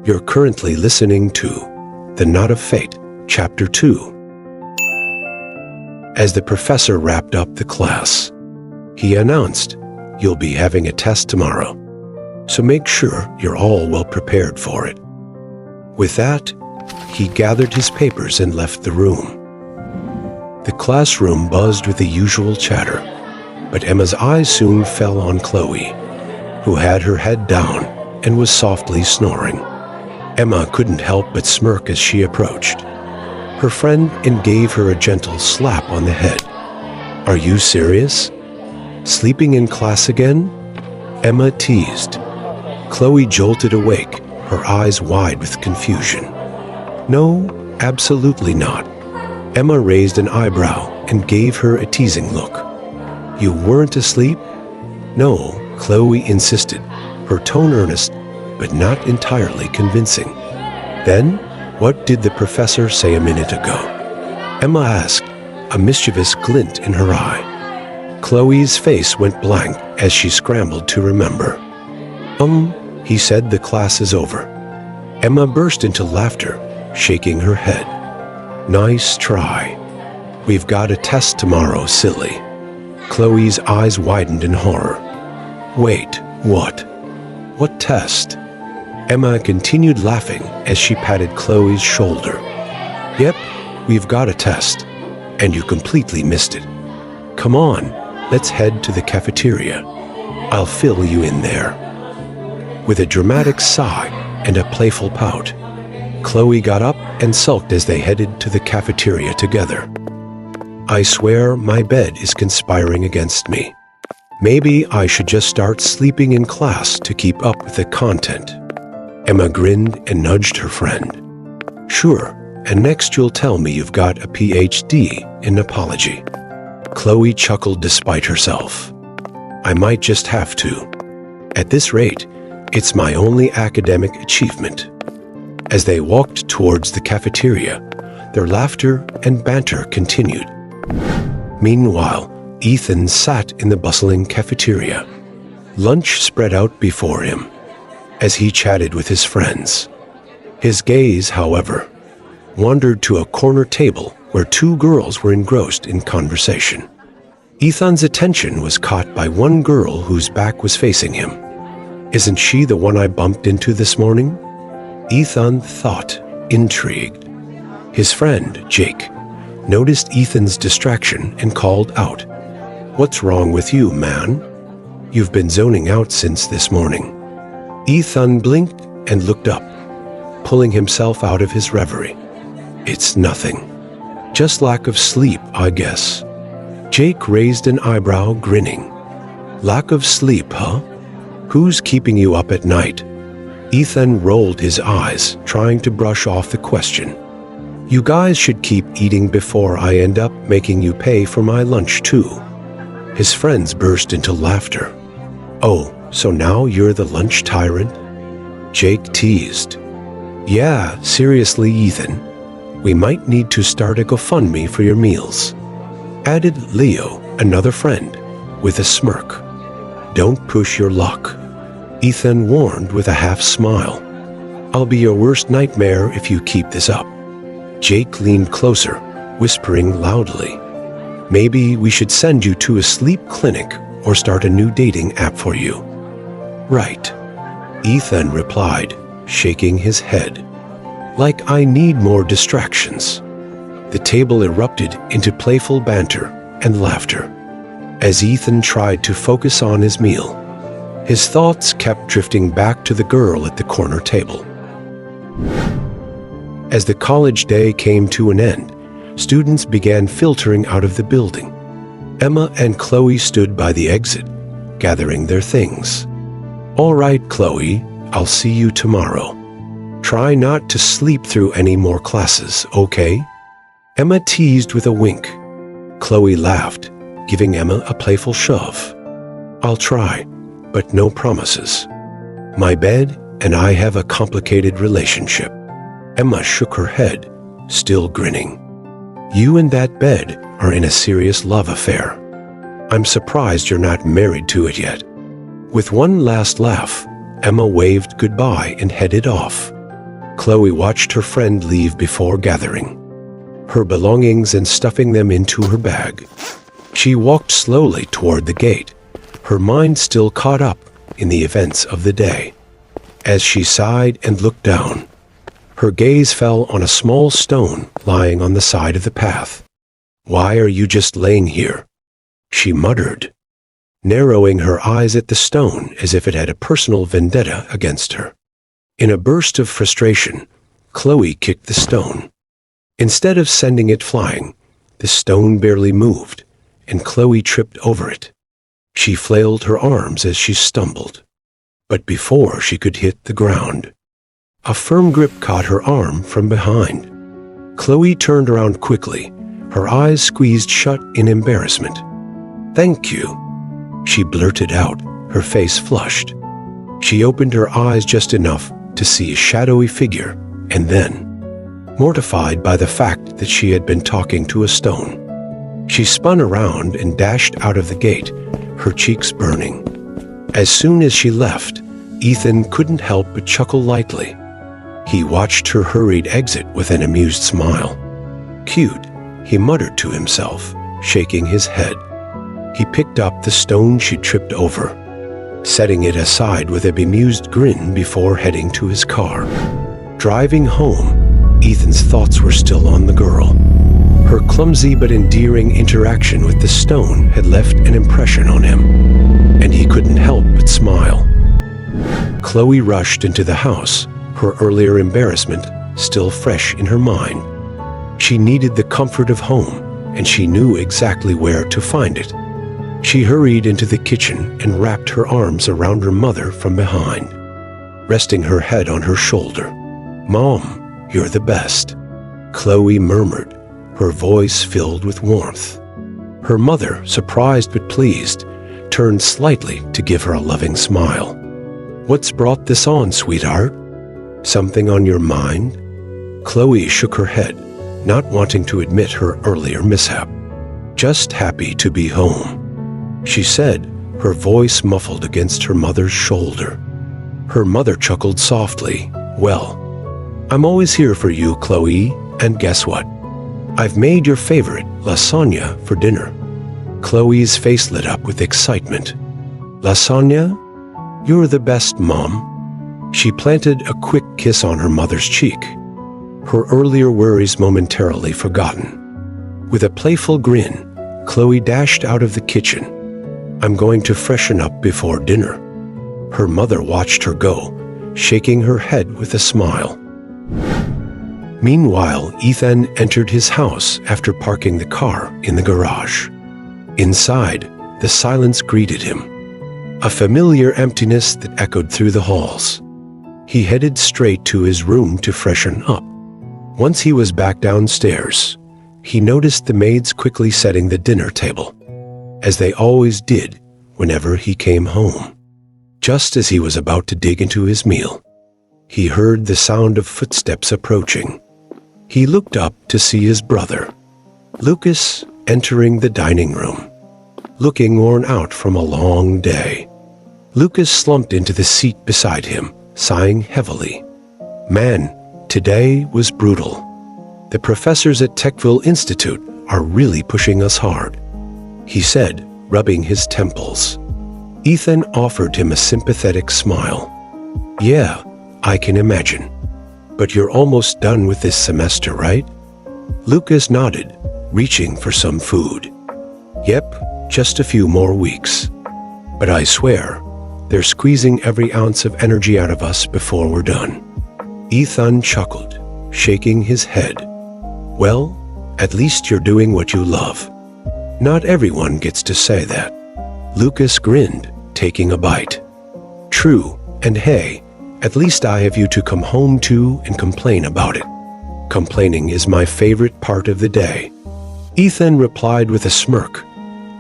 You're currently listening to The Knot of Fate, Chapter 2. As the professor wrapped up the class, he announced, "You'll be having a test tomorrow, so make sure you're all well prepared for it." With that, he gathered his papers and left the room. The classroom buzzed with the usual chatter, but Emma's eyes soon fell on Chloe, who had her head down and was softly snoring. Emma couldn't help but smirk as she approached. Her friend gave her a gentle slap on the head. "Are you serious? Sleeping in class again?" Emma teased. Chloe jolted awake, her eyes wide with confusion. "No, absolutely not." Emma raised an eyebrow and gave her a teasing look. "You weren't asleep?" "No," Chloe insisted, her tone earnest, but not entirely convincing. "Then, what did the professor say a minute ago?" Emma asked, a mischievous glint in her eye. Chloe's face went blank as she scrambled to remember. He said the class is over." Emma burst into laughter, shaking her head. "Nice try. We've got a test tomorrow, silly." Chloe's eyes widened in horror. "Wait, what? What test?" Emma continued laughing as she patted Chloe's shoulder. "Yep, we've got a test, and you completely missed it. Come on, let's head to the cafeteria. I'll fill you in there." With a dramatic sigh and a playful pout, Chloe got up and sulked as they headed to the cafeteria together. "I swear my bed is conspiring against me. Maybe I should just start sleeping in class to keep up with the content." Emma grinned and nudged her friend. "Sure, and next you'll tell me you've got a PhD in apology." Chloe chuckled despite herself. "I might just have to. At this rate, it's my only academic achievement." As they walked towards the cafeteria, their laughter and banter continued. Meanwhile, Ethan sat in the bustling cafeteria. Lunch spread out before him as he chatted with his friends. His gaze, however, wandered to a corner table where two girls were engrossed in conversation. Ethan's attention was caught by one girl whose back was facing him. "Isn't she the one I bumped into this morning?" Ethan thought, intrigued. His friend, Jake, noticed Ethan's distraction and called out, "What's wrong with you, man? You've been zoning out since this morning." Ethan blinked and looked up, pulling himself out of his reverie. "It's nothing. Just lack of sleep, I guess." Jake raised an eyebrow, grinning. "Lack of sleep, huh? Who's keeping you up at night?" Ethan rolled his eyes, trying to brush off the question. "You guys should keep eating before I end up making you pay for my lunch too." His friends burst into laughter. "Oh, so now you're the lunch tyrant?" Jake teased. "Yeah, seriously, Ethan. We might need to start a GoFundMe for your meals," added Leo, another friend, with a smirk. "Don't push your luck," Ethan warned with a half smile. "I'll be your worst nightmare if you keep this up." Jake leaned closer, whispering loudly, "Maybe we should send you to a sleep clinic or start a new dating app for you." "Right," Ethan replied, shaking his head. "Like I need more distractions." The table erupted into playful banter and laughter. As Ethan tried to focus on his meal, his thoughts kept drifting back to the girl at the corner table. As the college day came to an end, students began filtering out of the building. Emma and Chloe stood by the exit, gathering their things. "All right, Chloe, I'll see you tomorrow. Try not to sleep through any more classes, okay?" Emma teased with a wink. Chloe laughed, giving Emma a playful shove. "I'll try, but no promises. My bed and I have a complicated relationship." Emma shook her head, still grinning. "You and that bed are in a serious love affair. I'm surprised you're not married to it yet." With one last laugh, Emma waved goodbye and headed off. Chloe watched her friend leave before gathering her belongings and stuffing them into her bag. She walked slowly toward the gate, her mind still caught up in the events of the day. As she sighed and looked down, her gaze fell on a small stone lying on the side of the path. "Why are you just laying here?" she muttered, narrowing her eyes at the stone as if it had a personal vendetta against her. In a burst of frustration, Chloe kicked the stone. Instead of sending it flying, the stone barely moved, and Chloe tripped over it. She flailed her arms as she stumbled. But before she could hit the ground, a firm grip caught her arm from behind. Chloe turned around quickly, her eyes squeezed shut in embarrassment. "Thank you," she blurted out, her face flushed. She opened her eyes just enough to see a shadowy figure, and then, mortified by the fact that she had been talking to a stone, she spun around and dashed out of the gate, her cheeks burning. As soon as she left, Ethan couldn't help but chuckle lightly. He watched her hurried exit with an amused smile. "Cute," he muttered to himself, shaking his head. He picked up the stone she tripped over, setting it aside with a bemused grin before heading to his car. Driving home, Ethan's thoughts were still on the girl. Her clumsy but endearing interaction with the stone had left an impression on him, and he couldn't help but smile. Chloe rushed into the house, her earlier embarrassment still fresh in her mind. She needed the comfort of home, and she knew exactly where to find it. She hurried into the kitchen and wrapped her arms around her mother from behind, resting her head on her shoulder. "Mom, you're the best," Chloe murmured, her voice filled with warmth. Her mother, surprised but pleased, turned slightly to give her a loving smile. "What's brought this on, sweetheart? Something on your mind?" Chloe shook her head, not wanting to admit her earlier mishap. "Just happy to be home," she said, her voice muffled against her mother's shoulder. Her mother chuckled softly. "Well, I'm always here for you, Chloe, and guess what? I've made your favorite lasagna for dinner." Chloe's face lit up with excitement. "Lasagna? You're the best, Mom." She planted a quick kiss on her mother's cheek, her earlier worries momentarily forgotten. With a playful grin, Chloe dashed out of the kitchen. "I'm going to freshen up before dinner." Her mother watched her go, shaking her head with a smile. Meanwhile, Ethan entered his house after parking the car in the garage. Inside, the silence greeted him, a familiar emptiness that echoed through the halls. He headed straight to his room to freshen up. Once he was back downstairs, he noticed the maids quickly setting the dinner table, as they always did whenever he came home. Just as he was about to dig into his meal, he heard the sound of footsteps approaching. He looked up to see his brother, Lucas, entering the dining room, looking worn out from a long day. Lucas slumped into the seat beside him, sighing heavily. "Man, today was brutal. The professors at Techville Institute are really pushing us hard," he said, rubbing his temples. Ethan offered him a sympathetic smile. "Yeah, I can imagine. But you're almost done with this semester, right?" Lucas nodded, reaching for some food. "Yep, just a few more weeks. But I swear, they're squeezing every ounce of energy out of us before we're done." Ethan chuckled, shaking his head. "Well, at least you're doing what you love. Not everyone gets to say that." Lucas grinned, taking a bite. "True, and hey, at least I have you to come home to and complain about it. Complaining is my favorite part of the day." Ethan replied with a smirk,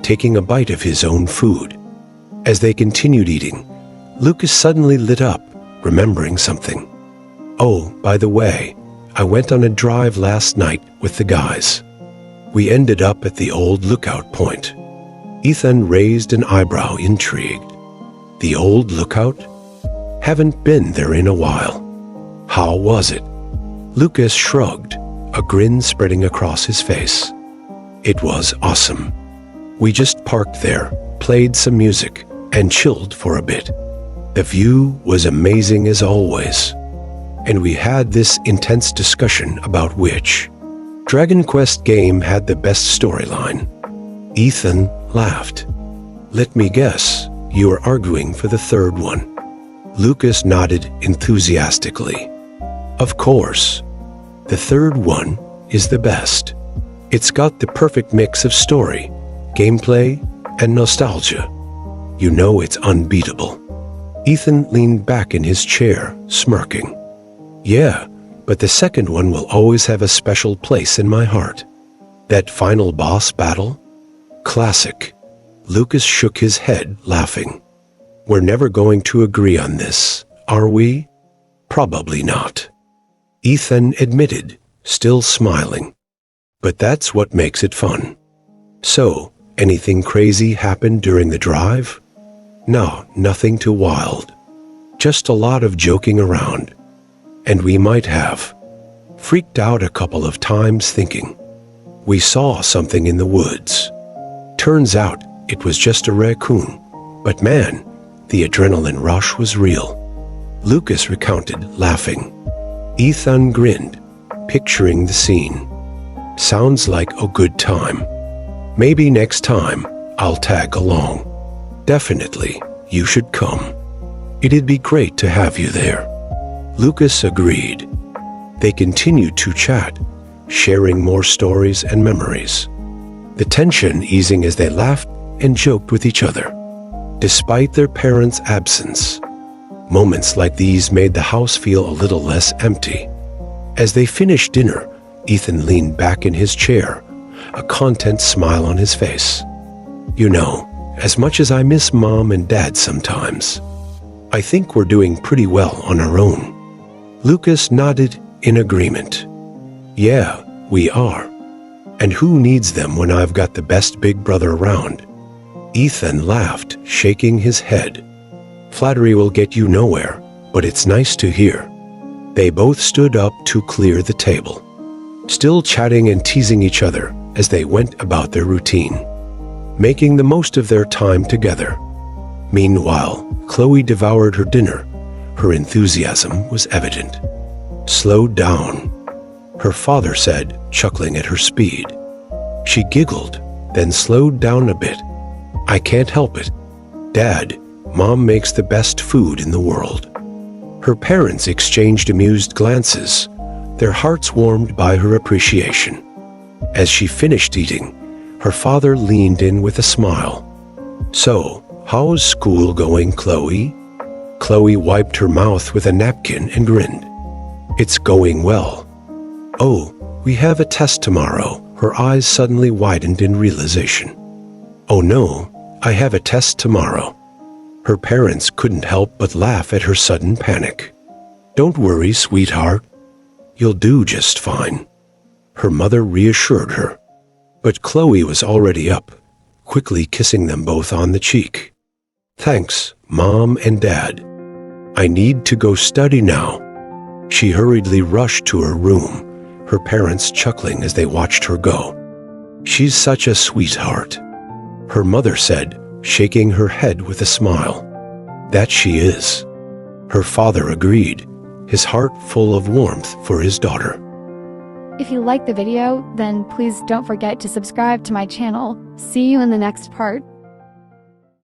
taking a bite of his own food. As they continued eating, Lucas suddenly lit up, remembering something. "Oh, by the way, I went on a drive last night with the guys. We ended up at the old lookout point." Ethan raised an eyebrow, intrigued. "The old lookout?" Haven't been there in a while. How was it? Lucas shrugged, a grin spreading across his face. It was awesome. We just parked there, played some music, and chilled for a bit. The view was amazing as always. And we had this intense discussion about which Dragon Quest game had the best storyline. Ethan laughed. Let me guess, you are arguing for the third one. Lucas nodded enthusiastically. Of course. The third one is the best. It's got the perfect mix of story, gameplay, and nostalgia. You know it's unbeatable. Ethan leaned back in his chair, smirking. Yeah, but the second one will always have a special place in my heart. That final boss battle? Classic. Lucas shook his head, laughing. We're never going to agree on this, are we? Probably not. Ethan admitted, still smiling. But that's what makes it fun. So, anything crazy happened during the drive? No, nothing too wild. Just a lot of joking around. And we might have freaked out a couple of times thinking we saw something in the woods. Turns out it was just a raccoon. But man, the adrenaline rush was real. Lucas recounted, laughing. Ethan grinned, picturing the scene. Sounds like a good time. Maybe next time I'll tag along. Definitely, you should come. It'd be great to have you there. Lucas agreed. They continued to chat, sharing more stories and memories. The tension easing as they laughed and joked with each other. Despite their parents' absence, moments like these made the house feel a little less empty. As they finished dinner, Ethan leaned back in his chair, a content smile on his face. You know, as much as I miss Mom and Dad sometimes, I think we're doing pretty well on our own. Lucas nodded in agreement. Yeah, we are. And who needs them when I've got the best big brother around? Ethan laughed, shaking his head. Flattery will get you nowhere, but it's nice to hear. They both stood up to clear the table, still chatting and teasing each other as they went about their routine, making the most of their time together. Meanwhile, Chloe devoured her dinner. Her enthusiasm was evident. Slow down, her father said, chuckling at her speed. She giggled, then slowed down a bit. I can't help it. Dad, Mom makes the best food in the world. Her parents exchanged amused glances, their hearts warmed by her appreciation. As she finished eating, her father leaned in with a smile. So, how's school going, Chloe? Chloe wiped her mouth with a napkin and grinned. It's going well. Oh, we have a test tomorrow. Her eyes suddenly widened in realization. Oh no, I have a test tomorrow. Her parents couldn't help but laugh at her sudden panic. Don't worry, sweetheart. You'll do just fine. Her mother reassured her. But Chloe was already up, quickly kissing them both on the cheek. Thanks, Mom and Dad. I need to go study now. She hurriedly rushed to her room, her parents chuckling as they watched her go. She's such a sweetheart, her mother said, shaking her head with a smile. That she is. Her father agreed, his heart full of warmth for his daughter. If you liked the video, then please don't forget to subscribe to my channel. See you in the next part.